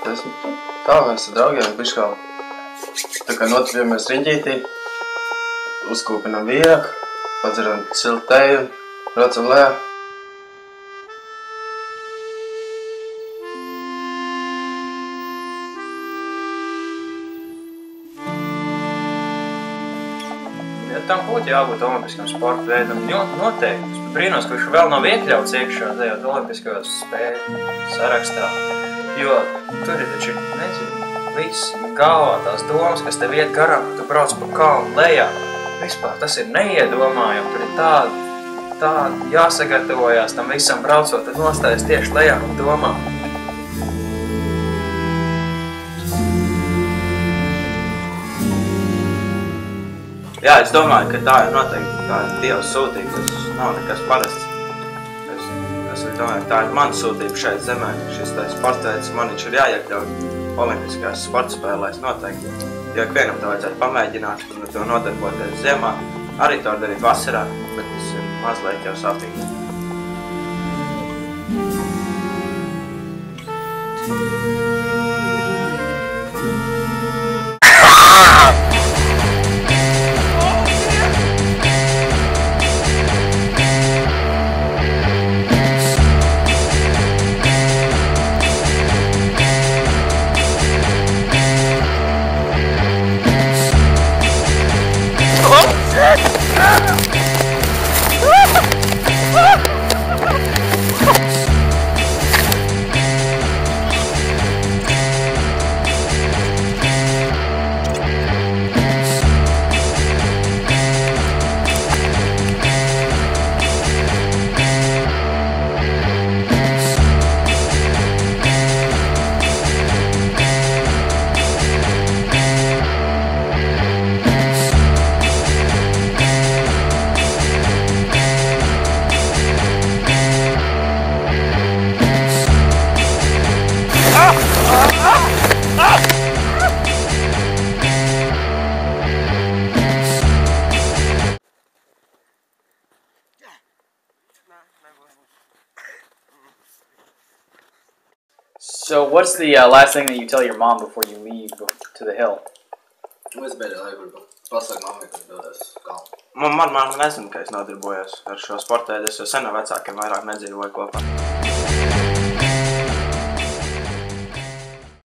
Tā mēs ar draugiem bišķi tā kā notapjamies riņģītī, uzkūpinam vieku, padzeram siltu teju, braucam lejā. Ja tam būtu jābūt olimpiskam sporta veidam, noteikti. Es brīnos, ka viņš vēl nav iekļauts iekšā tajā olimpiskajos spēļu sarakstā. Jo tur ir taču, nezinu, viss galvā tās domas, kas tev iet garām, ka tu brauc pa kalnu lejā. Vispār tas ir neiedomājami, tur ir tā jāsagatavojās tam visam braucot, tad nostājas tieši lejā un domā. Jā, es domāju, ka tā ir noteikti tā Dieva sūtība, tas nav nekas parasts. Es domāju, tā ir mana sūtība šeit zemē, šis tā sporta veids, man viņš ir jāiekļaut olimpiskajās sporta spēlēs noteikti. Jo ikvienam to vajadzētu pamēģināt un to nodarboties ziemā, arī to darīt vasarā, bet tas ir mazliet jau sāpīgi. So what's the last thing that you tell your mom before you leave to the hill? Es beidzot laiku pasaku mammai, ka dodas kalnu. Man nezinu, ka es nodarbojos ar šo sporta veidu, es jau sen ar vecākiem vairāk nedzīvoju kopā.